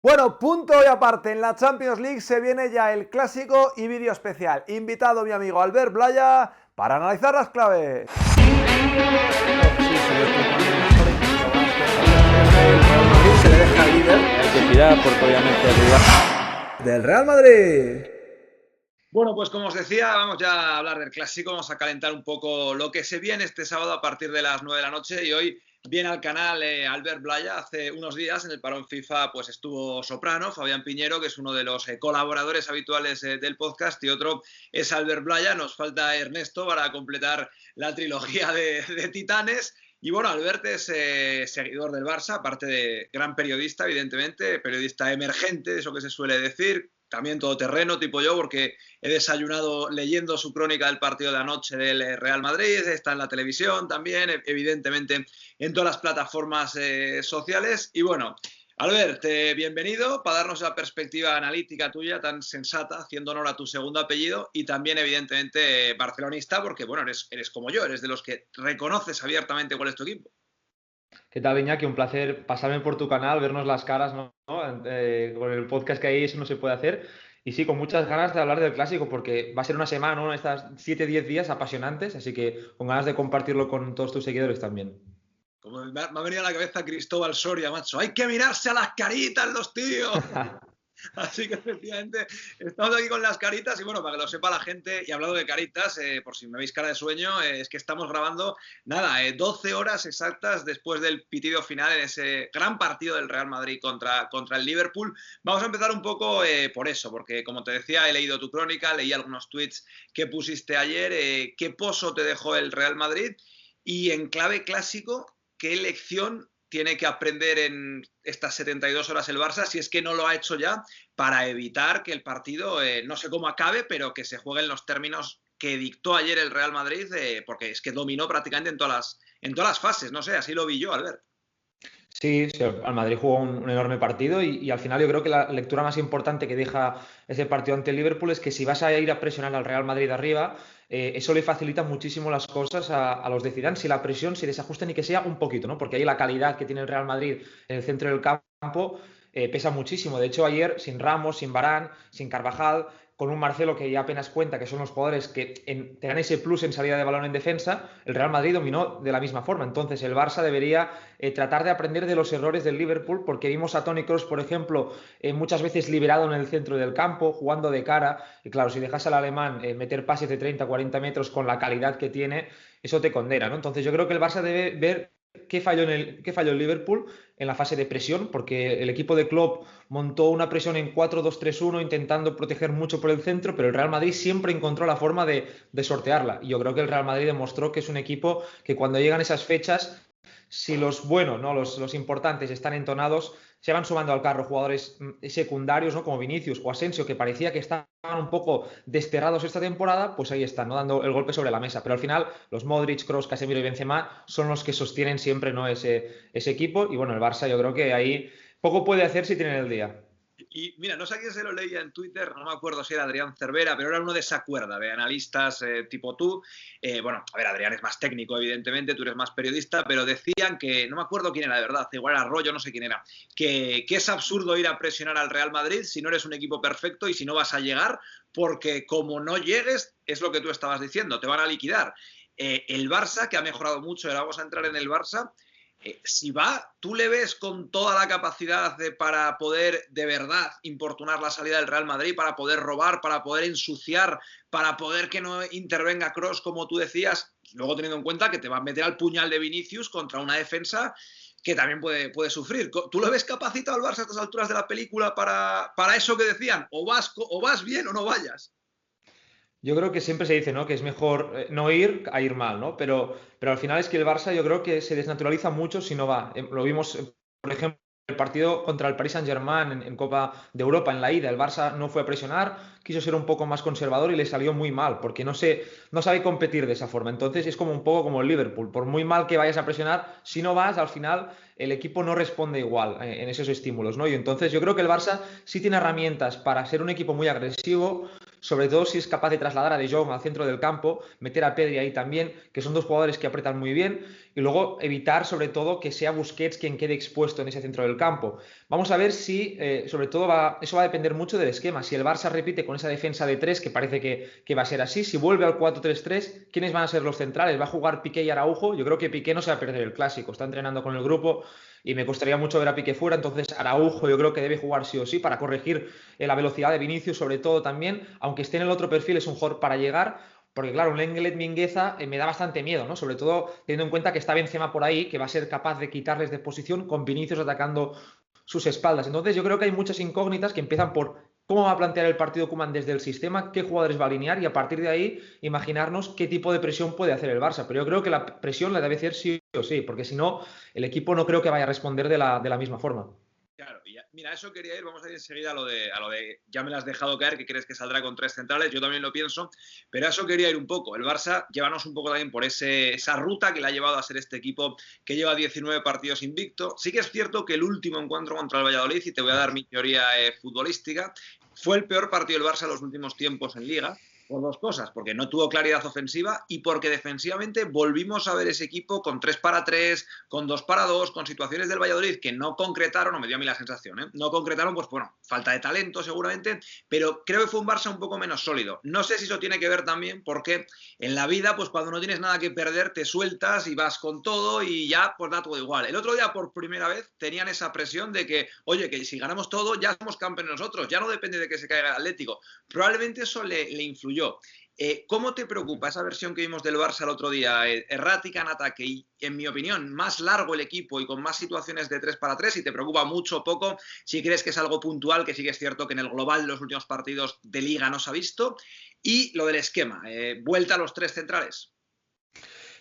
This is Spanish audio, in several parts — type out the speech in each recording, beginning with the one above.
Bueno, punto y aparte, en la Champions League se viene ya el clásico y vídeo especial. Invitado mi amigo Albert Blaya para analizar las claves. Se le deja líder. Hay que tirar porque obviamente arriba. Del Real Madrid. Bueno, pues como os decía, vamos ya a hablar del clásico, vamos a calentar un poco lo que se viene este sábado a partir de las 9 de la noche y hoy viene al canal Albert Blaya. Hace unos días en el parón FIFA pues estuvo Soprano, Fabián Piñero, que es uno de los colaboradores habituales del podcast, y otro es Albert Blaya. Nos falta Ernesto para completar la trilogía de Titanes. Y bueno, Albert es seguidor del Barça, aparte de gran periodista, evidentemente, periodista emergente, eso que se suele decir, también todoterreno, tipo yo, porque he desayunado leyendo su crónica del partido de anoche del Real Madrid, está en la televisión también, evidentemente en todas las plataformas sociales. Y bueno, Albert, bienvenido para darnos la perspectiva analítica tuya tan sensata, haciendo honor a tu segundo apellido, y también evidentemente barcelonista, porque bueno, eres como yo, eres de los que reconoces abiertamente cuál es tu equipo. ¿Qué tal, Iñaki? Un placer pasarme por tu canal, vernos las caras, ¿no? Con el podcast que hay eso no se puede hacer. Y sí, con muchas ganas de hablar del clásico porque va a ser una semana, ¿no? Estas 7-10 días apasionantes, así que con ganas de compartirlo con todos tus seguidores también. Como me ha venido a la cabeza Cristóbal Soria, macho. Hay que mirarse a las caritas los tíos. Así que efectivamente estamos aquí con las caritas y bueno, para que lo sepa la gente, y hablando de caritas, por si me veis cara de sueño, es que estamos grabando, nada, 12 horas exactas después del pitido final en ese gran partido del Real Madrid contra el Liverpool. Vamos a empezar un poco por eso, porque como te decía, he leído tu crónica, leí algunos tweets que pusiste ayer, qué pozo te dejó el Real Madrid, y en clave clásico, qué lección tiene que aprender en estas 72 horas el Barça, si es que no lo ha hecho ya, para evitar que el partido, no sé cómo acabe, pero que se juegue en los términos que dictó ayer el Real Madrid, porque es que dominó prácticamente en todas las fases. No sé, así lo vi yo, Albert. Sí, el Madrid jugó un enorme partido y al final yo creo que la lectura más importante que deja ese partido ante el Liverpool es que si vas a ir a presionar al Real Madrid arriba, eso le facilita muchísimo las cosas a los de Zidane si la presión se desajusta ni que sea un poquito, ¿no? Porque ahí la calidad que tiene el Real Madrid en el centro del campo pesa muchísimo. De hecho, ayer sin Ramos, sin Varane, sin Carvajal, con un Marcelo que ya apenas cuenta, que son los jugadores que te dan ese plus en salida de balón en defensa, el Real Madrid dominó de la misma forma. Entonces el Barça debería tratar de aprender de los errores del Liverpool, porque vimos a Toni Kroos, por ejemplo, muchas veces liberado en el centro del campo, jugando de cara, y claro, si dejas al alemán meter pases de 30-40 metros con la calidad que tiene, eso te condena, ¿no? Entonces yo creo que el Barça debe ver qué falló el Liverpool en la fase de presión, porque el equipo de Klopp montó una presión en 4-2-3-1 intentando proteger mucho por el centro, pero el Real Madrid siempre encontró la forma de sortearla. Y yo creo que el Real Madrid demostró que es un equipo que cuando llegan esas fechas, si los buenos, ¿no? los importantes están entonados, se van sumando al carro jugadores secundarios, ¿no? Como Vinicius o Asensio, que parecía que estaban un poco desterrados esta temporada, pues ahí están, ¿no? Dando el golpe sobre la mesa. Pero al final, los Modric, Kroos, Casemiro y Benzema son los que sostienen siempre, ¿no? ese equipo. Y bueno, el Barça yo creo que ahí poco puede hacer si tienen el día. Y mira, no sé a quién se lo leía en Twitter, no me acuerdo si era Adrián Cervera, pero era uno de esa cuerda de analistas tipo tú. Bueno, a ver, Adrián es más técnico, evidentemente, tú eres más periodista, pero decían que, no me acuerdo quién era de verdad, igual era Arroyo, no sé quién era, que es absurdo ir a presionar al Real Madrid si no eres un equipo perfecto y si no vas a llegar, porque como no llegues, es lo que tú estabas diciendo, te van a liquidar. El Barça, que ha mejorado mucho, ahora vamos a entrar en el Barça. Si va, ¿tú le ves con toda la capacidad para poder de verdad importunar la salida del Real Madrid, para poder robar, para poder ensuciar, para poder que no intervenga Kroos, como tú decías, luego teniendo en cuenta que te va a meter al puñal de Vinicius contra una defensa que también puede sufrir? ¿Tú lo ves capacitado al Barça a estas alturas de la película para eso que decían? O vas bien o no vayas. Yo creo que siempre se dice, ¿no? Que es mejor no ir a ir mal, ¿no? Pero al final es que el Barça yo creo que se desnaturaliza mucho si no va. Lo vimos, por ejemplo, el partido contra el Paris Saint-Germain en Copa de Europa en la ida. El Barça no fue a presionar, quiso ser un poco más conservador y le salió muy mal, porque no sabe competir de esa forma. Entonces es como un poco como el Liverpool. Por muy mal que vayas a presionar, si no vas, al final el equipo no responde igual en esos estímulos, ¿no? Y entonces yo creo que el Barça sí tiene herramientas para ser un equipo muy agresivo, sobre todo si es capaz de trasladar a De Jong al centro del campo, meter a Pedri ahí también, que son dos jugadores que apretan muy bien, y luego evitar sobre todo que sea Busquets quien quede expuesto en ese centro del campo. Vamos a ver si, sobre todo, eso va a depender mucho del esquema. Si el Barça repite con esa defensa de tres, que parece que va a ser así, si vuelve al 4-3-3, ¿quiénes van a ser los centrales? ¿Va a jugar Piqué y Araujo? Yo creo que Piqué no se va a perder el clásico, está entrenando con el grupo y me costaría mucho ver a Piqué fuera, entonces Araujo yo creo que debe jugar sí o sí para corregir la velocidad de Vinicius, sobre todo también, aunque esté en el otro perfil, es un jugador para llegar, porque claro, un Lenglet Mingueza me da bastante miedo, ¿no? Sobre todo teniendo en cuenta que está Benzema por ahí, que va a ser capaz de quitarles de posición con Vinicius atacando sus espaldas. Entonces yo creo que hay muchas incógnitas que empiezan por cómo va a plantear el partido Koeman desde el sistema, qué jugadores va a alinear y a partir de ahí imaginarnos qué tipo de presión puede hacer el Barça. Pero yo creo que la presión la debe hacer sí o sí, porque si no, el equipo no creo que vaya a responder de la misma forma. Claro, y mira, eso quería ir, vamos a ir enseguida a lo de ya me lo has dejado caer, que crees que saldrá con tres centrales, yo también lo pienso, pero a eso quería ir un poco. El Barça, llévanos un poco también por esa ruta que le ha llevado a ser este equipo que lleva 19 partidos invicto. Sí que es cierto que el último encuentro contra el Valladolid, y te voy a dar mi teoría futbolística, fue el peor partido del Barça en los últimos tiempos en Liga. Por dos cosas, porque no tuvo claridad ofensiva y porque defensivamente volvimos a ver ese equipo con 3 para 3, con 2 para 2, con situaciones del Valladolid que no concretaron, o me dio a mí la sensación, no concretaron, pues bueno, falta de talento seguramente, pero creo que fue un Barça un poco menos sólido. No sé si eso tiene que ver también porque en la vida, pues cuando no tienes nada que perder, te sueltas y vas con todo y ya, pues da todo igual. El otro día, por primera vez, tenían esa presión de que, oye, que si ganamos todo, ya somos campeones nosotros, ya no depende de que se caiga el Atlético. Probablemente eso le influyó. ¿Cómo te preocupa esa versión que vimos del Barça el otro día? Errática en ataque y, en mi opinión, más largo el equipo y con más situaciones de 3 para 3, y te preocupa mucho o poco si crees que es algo puntual, que sí que es cierto que en el global los últimos partidos de Liga no se ha visto, y lo del esquema, vuelta a los tres centrales.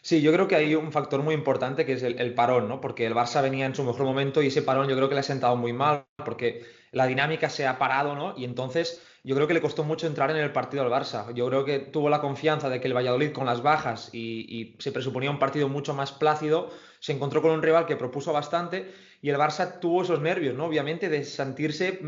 Sí, yo creo que hay un factor muy importante que es el parón, ¿no? Porque el Barça venía en su mejor momento y ese parón yo creo que le ha sentado muy mal porque la dinámica se ha parado, ¿no? Y entonces yo creo que le costó mucho entrar en el partido al Barça. Yo creo que tuvo la confianza de que el Valladolid con las bajas y se presuponía un partido mucho más plácido, se encontró con un rival que propuso bastante y el Barça tuvo esos nervios, ¿no? Obviamente de sentirse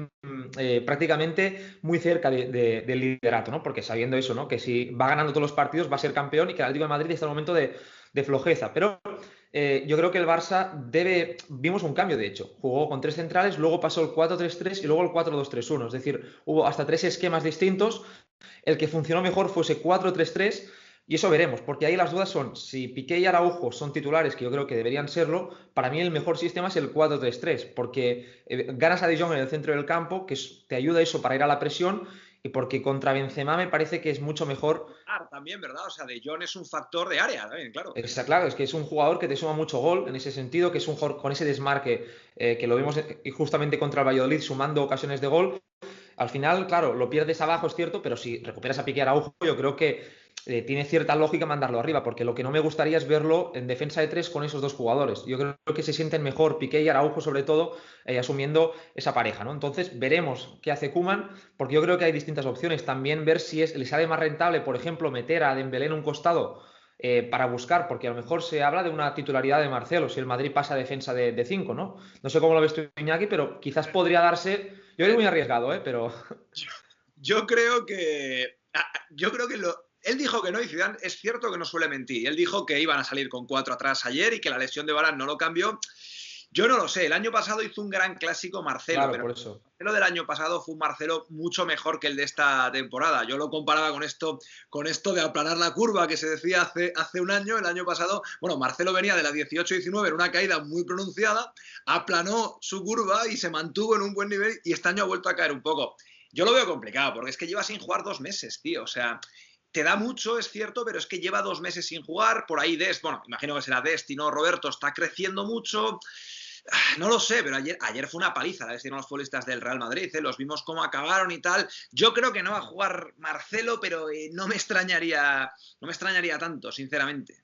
prácticamente muy cerca del liderato, ¿no? Porque sabiendo eso, ¿no? Que si va ganando todos los partidos va a ser campeón y que el Atlético de Madrid está en un momento de flojeza. Pero yo creo que el Barça vimos un cambio de hecho, jugó con tres centrales, luego pasó el 4-3-3 y luego el 4-2-3-1, es decir, hubo hasta tres esquemas distintos, el que funcionó mejor fue ese 4-3-3 y eso veremos, porque ahí las dudas son si Piqué y Araujo son titulares, que yo creo que deberían serlo. Para mí el mejor sistema es el 4-3-3, porque ganas a De Jong en el centro del campo, que te ayuda eso para ir a la presión, y porque contra Benzema me parece que es mucho mejor. También, ¿verdad? O sea, De Jong es un factor de área también, claro. Está claro, es que es un jugador que te suma mucho gol en ese sentido, que es un jugador con ese desmarque que lo vimos justamente contra el Valladolid sumando ocasiones de gol. Al final, claro, lo pierdes abajo, es cierto, pero si recuperas a Piqué Araujo, yo creo que tiene cierta lógica mandarlo arriba, porque lo que no me gustaría es verlo en defensa de tres con esos dos jugadores. Yo creo que se sienten mejor Piqué y Araujo, sobre todo, asumiendo esa pareja, ¿no? Entonces, veremos qué hace Koeman, porque yo creo que hay distintas opciones. También ver si le sale más rentable, por ejemplo, meter a Dembélé en un costado para buscar, porque a lo mejor se habla de una titularidad de Marcelo, si el Madrid pasa a defensa de 5, ¿no? No sé cómo lo ves tú, Iñaki, pero quizás podría darse. Yo creo muy arriesgado, pero. Yo creo que. Él dijo que no, y Zidane es cierto que no suele mentir. Él dijo que iban a salir con 4 atrás ayer y que la lesión de Varane no lo cambió. Yo no lo sé. El año pasado hizo un gran clásico Marcelo, claro, pero por eso. el Marcelo del año pasado fue un Marcelo mucho mejor que el de esta temporada. Yo lo comparaba con esto de aplanar la curva que se decía hace un año. El año pasado, bueno, Marcelo venía de la 18-19 en una caída muy pronunciada, aplanó su curva y se mantuvo en un buen nivel, y este año ha vuelto a caer un poco. Yo lo veo complicado porque es que lleva sin jugar 2 meses, tío. O sea, te da mucho, es cierto, pero es que lleva 2 meses sin jugar. Por ahí Dest, bueno, imagino que será Dest y no Roberto, está creciendo mucho. No lo sé, pero ayer fue una paliza, la decidieron los futbolistas del Real Madrid, los vimos cómo acabaron y tal. Yo creo que no va a jugar Marcelo, pero no me extrañaría tanto, sinceramente.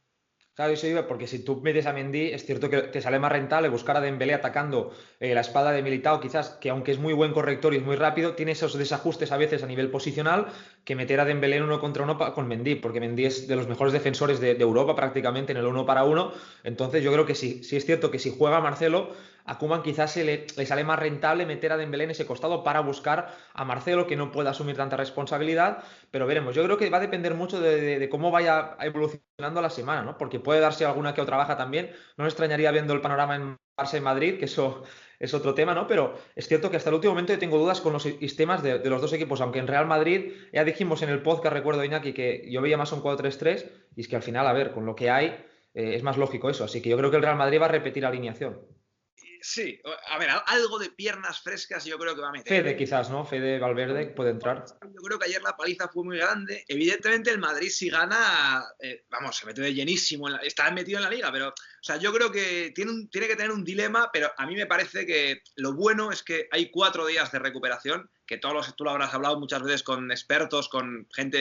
Claro, eso iba, porque si tú metes a Mendy, es cierto que te sale más rentable buscar a Dembélé atacando la espalda de Militao, quizás, que aunque es muy buen corrector y es muy rápido, tiene esos desajustes a veces a nivel posicional, que meter a Dembélé en 1 contra 1 con Mendy, porque Mendy es de los mejores defensores de Europa prácticamente en el 1 para 1. Entonces yo creo que sí es cierto que si juega Marcelo, a Koeman quizás le sale más rentable meter a Dembélé en ese costado para buscar a Marcelo, que no pueda asumir tanta responsabilidad, pero veremos. Yo creo que va a depender mucho de cómo vaya evolucionando la semana, ¿no? Porque puede darse alguna que otra baja también. No me extrañaría viendo el panorama en Barça y Madrid, que eso es otro tema, ¿no? Pero es cierto que hasta el último momento yo tengo dudas con los sistemas de los dos equipos, aunque en Real Madrid ya dijimos en el podcast, recuerdo, Iñaki, que yo veía más un 4-3-3 y es que al final, a ver, con lo que hay, es más lógico eso. Así que yo creo que el Real Madrid va a repetir alineación. Sí, a ver, algo de piernas frescas yo creo que va a meter. Fede quizás, ¿no? Fede Valverde puede entrar. Yo creo que ayer la paliza fue muy grande. Evidentemente el Madrid si gana, vamos, se mete de llenísimo, está metido en la liga, pero, o sea, yo creo que tiene que tener un dilema, pero a mí me parece que lo bueno es que hay 4 días de recuperación, que tú lo habrás hablado muchas veces con expertos, con gente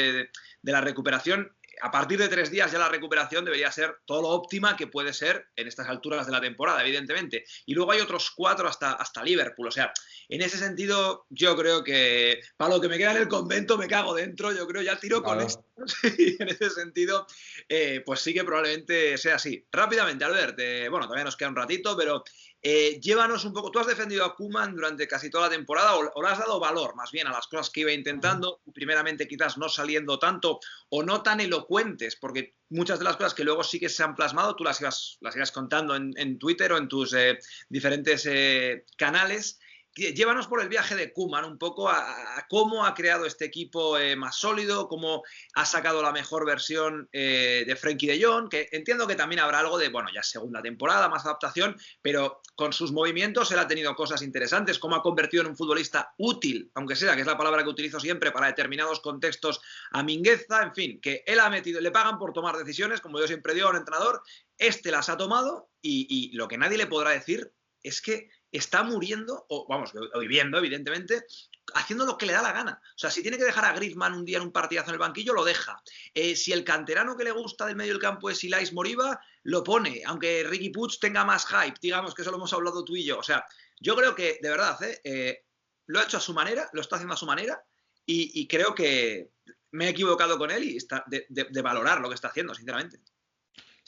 de la recuperación. A partir de 3 días ya la recuperación debería ser todo lo óptima que puede ser en estas alturas de la temporada, evidentemente. Y luego hay otros 4 hasta Liverpool. O sea, en ese sentido, yo creo que para lo que me queda en el convento me cago dentro. Yo creo ya tiro con esto. Y en ese sentido, pues sí que probablemente sea así. Rápidamente, Albert, bueno, todavía nos queda un ratito, pero llévanos un poco. Tú has defendido a Koeman durante casi toda la temporada o le has dado valor más bien a las cosas que iba intentando, primeramente quizás no saliendo tanto o no tan elocuentes, porque muchas de las cosas que luego sí que se han plasmado tú las ibas contando en Twitter o en tus diferentes canales. Llévanos por el viaje de Koeman un poco a cómo ha creado este equipo más sólido, cómo ha sacado la mejor versión de Frenkie de Jong, que entiendo que también habrá algo de, bueno, ya segunda temporada, más adaptación, pero con sus movimientos él ha tenido cosas interesantes, cómo ha convertido en un futbolista útil, aunque sea, que es la palabra que utilizo siempre para determinados contextos, a Mingueza, en fin, que él ha metido, le pagan por tomar decisiones, como yo siempre digo a un entrenador, las ha tomado y lo que nadie le podrá decir es que está muriendo, o vamos, o viviendo, evidentemente, haciendo lo que le da la gana. O sea, si tiene que dejar a Griezmann un día en un partidazo en el banquillo, lo deja. Si el canterano que le gusta del medio del campo es Ilais Moriba, lo pone, aunque Riqui Puig tenga más hype, digamos que eso lo hemos hablado tú y yo. O sea, yo creo que, de verdad, lo ha hecho a su manera, lo está haciendo a su manera, y creo que me he equivocado con él y está de valorar lo que está haciendo, sinceramente.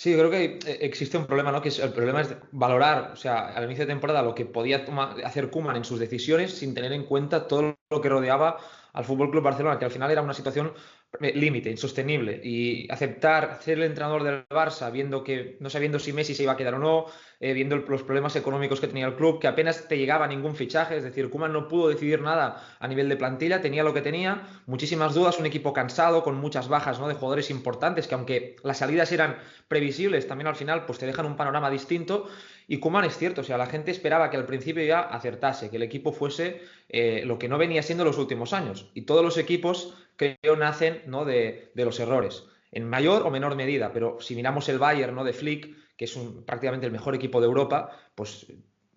Sí, yo creo que existe un problema, ¿no? Que el problema es valorar, o sea, al inicio de temporada lo que podía hacer Koeman en sus decisiones sin tener en cuenta todo lo que rodeaba al Fútbol Club Barcelona, que al final era una situación límite, insostenible. Y aceptar ser el entrenador del Barça, no sabiendo si Messi se iba a quedar o no, viendo los problemas económicos que tenía el club, que apenas te llegaba ningún fichaje, es decir, Koeman no pudo decidir nada a nivel de plantilla, tenía lo que tenía, muchísimas dudas, un equipo cansado, con muchas bajas, ¿no? De jugadores importantes, que aunque las salidas eran previsibles, también al final pues te dejan un panorama distinto. Y Koeman es cierto, o sea, la gente esperaba que al principio ya acertase, que el equipo fuese lo que no venía siendo los últimos años. Y todos los equipos, creo, nacen, ¿no? de los errores, en mayor o menor medida. Pero si miramos el Bayern, ¿no? De Flick, que es prácticamente el mejor equipo de Europa, pues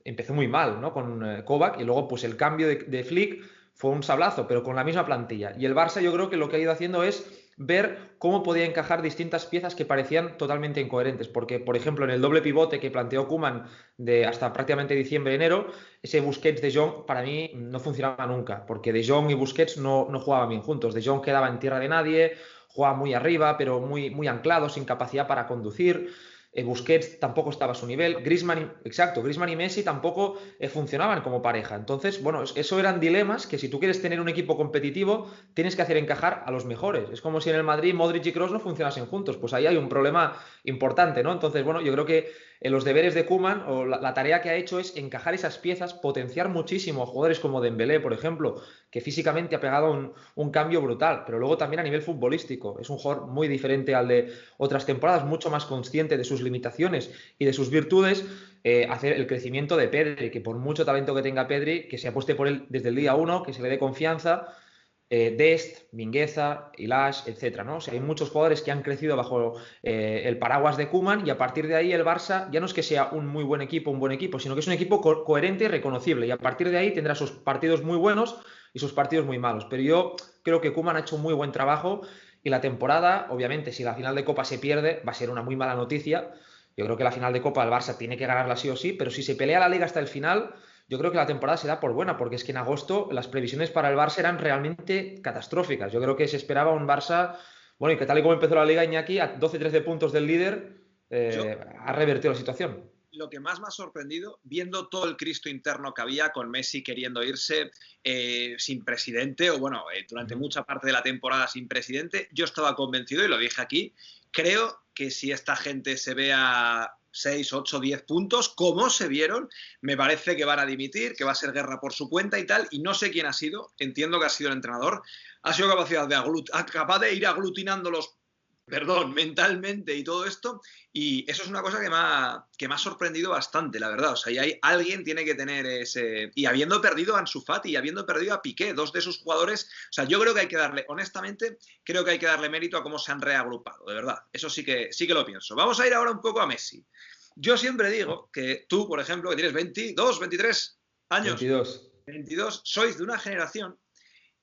empezó muy mal, ¿no? Con Kovac, y luego pues el cambio de Flick fue un sablazo, pero con la misma plantilla. Y el Barça yo creo que lo que ha ido haciendo es ver cómo podía encajar distintas piezas que parecían totalmente incoherentes, porque por ejemplo en el doble pivote que planteó Koeman hasta prácticamente diciembre-enero, ese Busquets de Jong para mí no funcionaba nunca, porque de Jong y Busquets no jugaban bien juntos. De Jong quedaba en tierra de nadie, jugaba muy arriba, pero muy anclado, sin capacidad para conducir. Busquets tampoco estaba a su nivel. Griezmann y Messi tampoco funcionaban como pareja. Entonces, bueno, eso eran dilemas que si tú quieres tener un equipo competitivo, tienes que hacer encajar a los mejores. Es como si en el Madrid Modric y Kroos no funcionasen juntos. Pues ahí hay un problema importante, ¿no? Entonces, bueno, yo creo que los deberes de Koeman o la tarea que ha hecho es encajar esas piezas, potenciar muchísimo a jugadores como Dembélé, por ejemplo, que físicamente ha pegado un cambio brutal, pero luego también a nivel futbolístico. Es un jugador muy diferente al de otras temporadas, mucho más consciente de sus limitaciones y de sus virtudes. Hacer el crecimiento de Pedri, que por mucho talento que tenga Pedri, que se apueste por él desde el día 1, que se le dé confianza. Dest, Mingueza, Ilaix, etcétera, ¿no? O sea, hay muchos jugadores que han crecido bajo el paraguas de Koeman, y a partir de ahí el Barça ya no es que sea un muy buen equipo, sino que es un equipo coherente y reconocible, y a partir de ahí tendrá sus partidos muy buenos y sus partidos muy malos. Pero yo creo que Koeman ha hecho un muy buen trabajo, y la temporada, obviamente, si la final de Copa se pierde, va a ser una muy mala noticia. Yo creo que la final de Copa el Barça tiene que ganarla sí o sí, pero si se pelea la Liga hasta el final, yo creo que la temporada se da por buena, porque es que en agosto las previsiones para el Barça eran realmente catastróficas. Yo creo que se esperaba un Barça, bueno, y que tal y como empezó la Liga, Iñaki, a 12-13 puntos del líder, ha revertido la situación. lo que más me ha sorprendido, viendo todo el Cristo interno que había con Messi queriendo irse sin presidente, o bueno, durante mucha parte de la temporada sin presidente, yo estaba convencido, y lo dije aquí, creo que si esta gente se ve a 6, 8, 10 puntos, como se vieron, me parece que van a dimitir, que va a ser guerra por su cuenta y tal, y no sé quién ha sido, entiendo que ha sido el entrenador, ha sido capaz de ir aglutinándolos, mentalmente y todo esto, y eso es una cosa que me ha sorprendido bastante, la verdad. O sea, y hay, alguien tiene que tener ese... Y habiendo perdido a Ansu Fati y habiendo perdido a Piqué, dos de sus jugadores, o sea, yo creo que hay que darle, honestamente, creo que hay que darle mérito a cómo se han reagrupado, de verdad. Eso sí que lo pienso. Vamos a ir ahora un poco a Messi. Yo siempre digo que tú, por ejemplo, que tienes 22, 23 años, 22, sois de una generación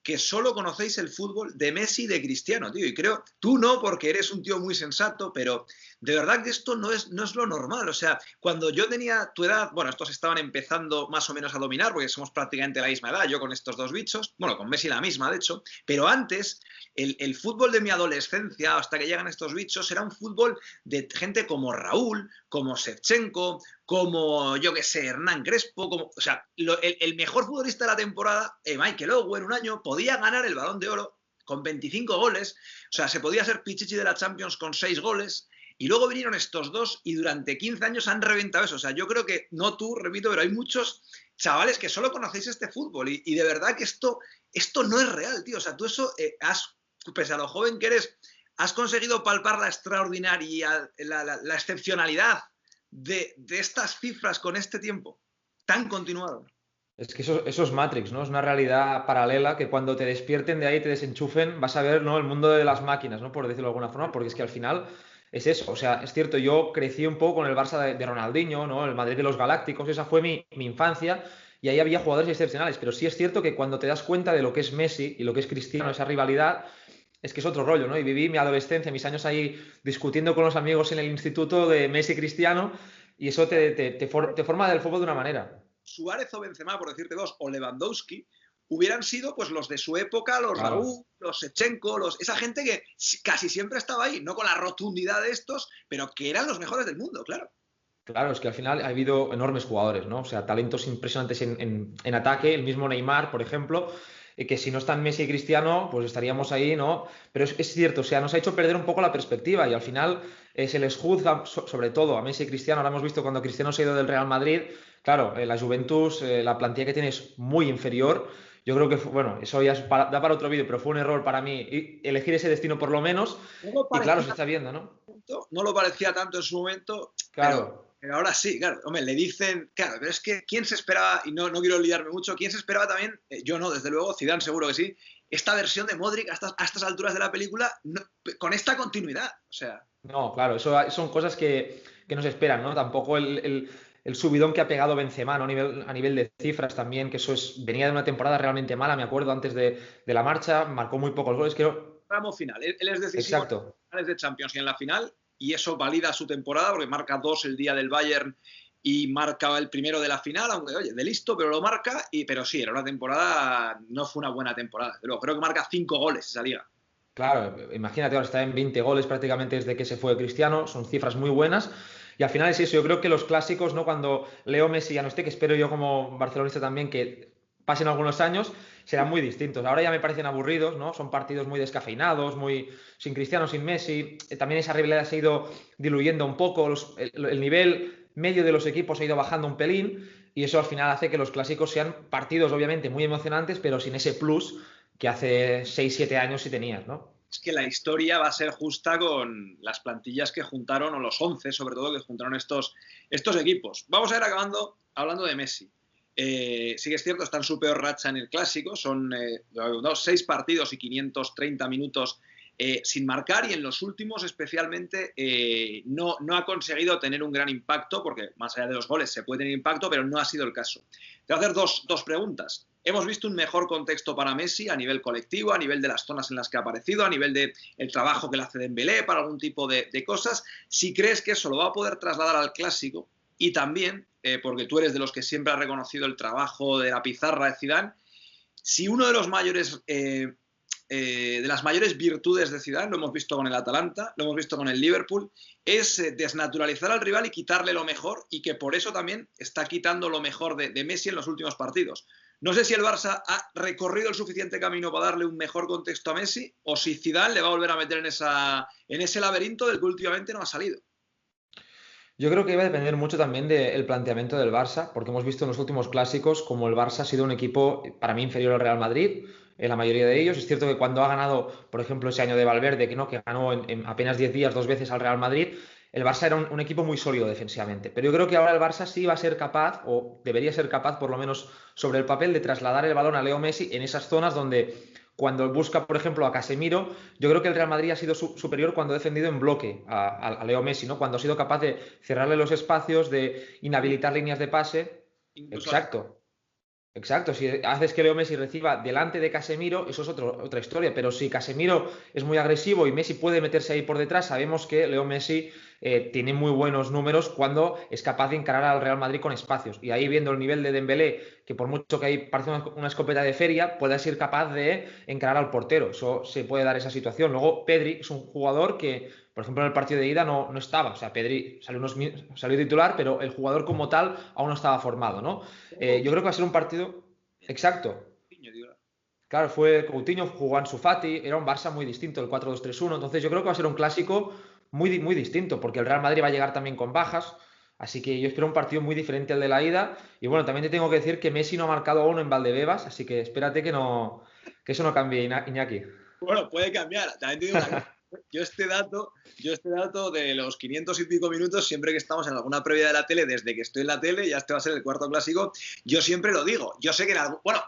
que solo conocéis el fútbol de Messi y de Cristiano, tío. Y creo, tú no, porque eres un tío muy sensato, pero de verdad que esto no es lo normal. O sea, cuando yo tenía tu edad, bueno, estos estaban empezando más o menos a dominar, porque somos prácticamente la misma edad, yo con estos dos bichos, bueno, con Messi la misma, de hecho, pero antes, el fútbol de mi adolescencia, hasta que llegan estos bichos, era un fútbol de gente como Raúl, como Shevchenko, como, yo qué sé, Hernán Crespo, como, o sea, el mejor futbolista de la temporada, Michael Owen, un año, podía ganar el Balón de Oro con 25 goles, o sea, se podía ser Pichichi de la Champions con 6 goles, y luego vinieron estos dos y durante 15 años han reventado eso. O sea, yo creo que, no tú, repito, pero hay muchos chavales que solo conocéis este fútbol, y de verdad que esto no es real, tío. O sea, tú eso, pese a lo joven que eres, has conseguido palpar la extraordinaria, la excepcionalidad de estas cifras con este tiempo tan continuado. Es que eso es Matrix, ¿no? Es una realidad paralela que cuando te despierten de ahí, te desenchufen, vas a ver, ¿no?, el mundo de las máquinas, ¿no?, por decirlo de alguna forma, porque es que al final es eso. O sea, es cierto, yo crecí un poco con el Barça de Ronaldinho, ¿no?, el Madrid de los Galácticos, esa fue mi infancia, y ahí había jugadores excepcionales, pero sí es cierto que cuando te das cuenta de lo que es Messi y lo que es Cristiano, esa rivalidad, es que es otro rollo, ¿no? Y viví mi adolescencia, mis años ahí discutiendo con los amigos en el instituto de Messi y Cristiano, y eso te forma del fútbol de una manera. Suárez o Benzema, por decirte dos, o Lewandowski, hubieran sido pues los de su época, los Claro. Raúl, los Shevchenko, esa gente que casi siempre estaba ahí, no con la rotundidad de estos, pero que eran los mejores del mundo, claro. Claro, es que al final ha habido enormes jugadores, ¿no? O sea, talentos impresionantes en ataque, el mismo Neymar, por ejemplo, que si no están Messi y Cristiano, pues estaríamos ahí, ¿no? Pero es cierto, o sea, nos ha hecho perder un poco la perspectiva y al final se les juzga, sobre todo a Messi y Cristiano. Ahora hemos visto cuando Cristiano se ha ido del Real Madrid, claro, la Juventus, la plantilla que tiene es muy inferior. Yo creo que, bueno, eso ya da para otro vídeo, pero fue un error para mí elegir ese destino por lo menos. Y claro, se está viendo, ¿no? No lo parecía tanto en su momento, Claro. pero ahora sí, claro. Hombre, le dicen, claro, pero es que ¿quién se esperaba? Y no quiero liarme mucho, ¿quién se esperaba también? Yo no, desde luego, Zidane seguro que sí. Esta versión de Modric a estas alturas de la película, con esta continuidad, o sea. No, claro, eso son cosas que no se esperan, ¿no? Tampoco el subidón que ha pegado Benzema, ¿no? A nivel de cifras también, que venía de una temporada realmente mala, me acuerdo, antes de la marcha, marcó muy pocos goles, creo. Tramo final, él es decisivo. Exacto. En las finales de Champions y en la final, y eso valida su temporada, porque marca 2 el día del Bayern y marca el primero de la final, aunque, oye, de listo, pero lo marca, pero sí, era una temporada, no fue una buena temporada, pero creo que marca 5 goles esa liga. Claro, imagínate, ahora está en 20 goles prácticamente desde que se fue Cristiano, son cifras muy buenas. Y al final es eso, yo creo que los clásicos, ¿no? Cuando Leo Messi ya no esté, que espero yo como barcelonista también que pasen algunos años, serán muy distintos. Ahora ya me parecen aburridos, ¿no? Son partidos muy descafeinados, muy sin Cristiano, sin Messi. También esa rivalidad se ha ido diluyendo un poco, el nivel medio de los equipos ha ido bajando un pelín y eso al final hace que los clásicos sean partidos obviamente muy emocionantes, pero sin ese plus que hace 6-7 años sí tenías, ¿no? Es que la historia va a ser justa con las plantillas que juntaron, o los 11 sobre todo, que juntaron estos equipos. Vamos a ir acabando hablando de Messi. Sí que es cierto, está en su peor racha en el Clásico, son 6 partidos y 530 minutos sin marcar, y en los últimos especialmente no ha conseguido tener un gran impacto, porque más allá de los goles se puede tener impacto, pero no ha sido el caso. Te voy a hacer dos preguntas. Hemos visto un mejor contexto para Messi a nivel colectivo, a nivel de las zonas en las que ha aparecido, a nivel del trabajo que le hace Dembélé para algún tipo de cosas. Si crees que eso lo va a poder trasladar al Clásico, y también, porque tú eres de los que siempre ha reconocido el trabajo de la pizarra de Zidane, si uno de los mayores de las mayores virtudes de Zidane, lo hemos visto con el Atalanta, lo hemos visto con el Liverpool, es desnaturalizar al rival y quitarle lo mejor, y que por eso también está quitando lo mejor de Messi en los últimos partidos. No sé si el Barça ha recorrido el suficiente camino para darle un mejor contexto a Messi, o si Zidane le va a volver a meter en ese laberinto del que últimamente no ha salido. Yo creo que va a depender mucho también del planteamiento del Barça, porque hemos visto en los últimos clásicos como el Barça ha sido un equipo para mí inferior al Real Madrid en la mayoría de ellos. Es cierto que cuando ha ganado, por ejemplo, ese año de Valverde, que ganó en apenas 10 días 2 veces al Real Madrid, el Barça era un equipo muy sólido defensivamente. Pero yo creo que ahora el Barça sí va a ser capaz, o debería ser capaz, por lo menos sobre el papel, de trasladar el balón a Leo Messi en esas zonas donde, cuando busca, por ejemplo, a Casemiro, yo creo que el Real Madrid ha sido superior cuando ha defendido en bloque a Leo Messi, ¿no? Cuando ha sido capaz de cerrarle los espacios, de inhabilitar líneas de pase. Incluso Exacto. Exacto, si haces que Leo Messi reciba delante de Casemiro, eso es otra historia, pero si Casemiro es muy agresivo y Messi puede meterse ahí por detrás, sabemos que Leo Messi tiene muy buenos números cuando es capaz de encarar al Real Madrid con espacios. Y ahí, viendo el nivel de Dembélé, que por mucho que ahí parece una escopeta de feria, puede ser capaz de encarar al portero. Eso se puede dar esa situación. Luego, Pedri es un jugador que, por ejemplo, en el partido de ida no estaba. O sea, Pedri salió titular, pero el jugador como tal aún no estaba formado, ¿no? Yo creo que va a ser un partido. Exacto. Claro, fue Coutinho, jugó Ansu Fati, era un Barça muy distinto, el 4-2-3-1. Entonces yo creo que va a ser un clásico muy distinto, porque el Real Madrid va a llegar también con bajas. Así que yo espero un partido muy diferente al de la ida. Y bueno, también te tengo que decir que Messi no ha marcado aún en Valdebebas, así que espérate que eso no cambie, Iñaki. Bueno, puede cambiar. También te digo una cosa. Yo este dato de los 500 y pico minutos, siempre que estamos en alguna previa de la tele, desde que estoy en la tele, ya este va a ser el cuarto clásico, yo siempre lo digo. Yo sé que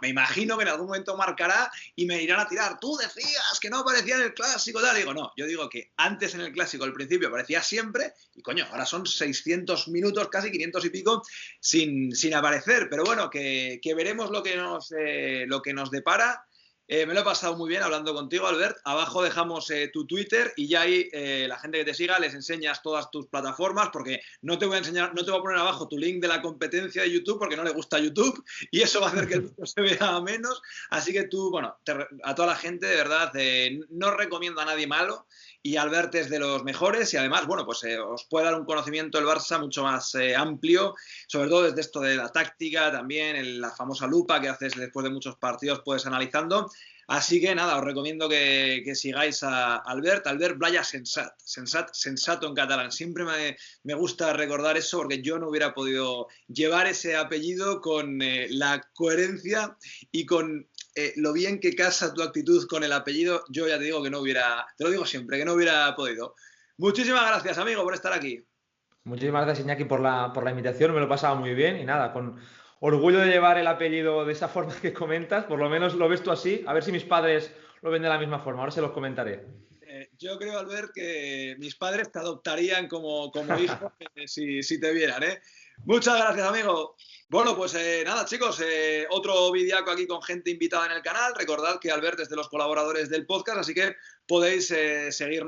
me imagino que en algún momento marcará y me irán a tirar. Tú decías que no aparecía en el clásico, tal. Digo, no, yo digo que antes en el clásico, al principio, aparecía siempre, y coño, ahora son 600 minutos, casi 500 y pico, sin aparecer. Pero bueno, que veremos lo que nos depara. Me lo he pasado muy bien hablando contigo, Albert. Abajo dejamos tu Twitter y ya ahí la gente que te siga les enseñas todas tus plataformas, porque no te voy a poner abajo tu link de la competencia de YouTube porque no le gusta YouTube y eso va a hacer que el vídeo se vea menos. Así que tú, bueno, a toda la gente, de verdad, no recomiendo a nadie malo, y Albert es de los mejores, y además, bueno, pues os puede dar un conocimiento del Barça mucho más amplio, sobre todo desde esto de la táctica, también la famosa lupa que haces después de muchos partidos, puedes analizando. Así que nada, os recomiendo que sigáis a Albert Blaya sensato en catalán. Siempre me gusta recordar eso, porque yo no hubiera podido llevar ese apellido con la coherencia y con lo bien que casa tu actitud con el apellido. Yo ya te digo que no hubiera, te lo digo siempre, que no hubiera podido. Muchísimas gracias, amigo, por estar aquí. Muchísimas gracias, Iñaki, por la invitación. Me lo he pasado muy bien y nada, con orgullo de llevar el apellido de esa forma que comentas. Por lo menos lo ves tú así. A ver si mis padres lo ven de la misma forma. Ahora se los comentaré. Yo creo, Albert, que mis padres te adoptarían como hijo si te vieran, ¿eh? Muchas gracias, amigo. Bueno, pues nada, chicos, otro videaco aquí con gente invitada en el canal. Recordad que Albert es de los colaboradores del podcast, así que podéis seguir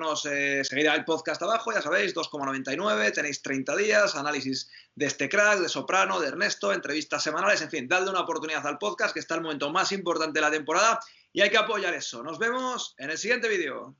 al podcast abajo, ya sabéis, 2,99, tenéis 30 días, análisis de este crack, de Soprano, de Ernesto, entrevistas semanales, en fin, dadle una oportunidad al podcast, que está el momento más importante de la temporada y hay que apoyar eso. Nos vemos en el siguiente vídeo.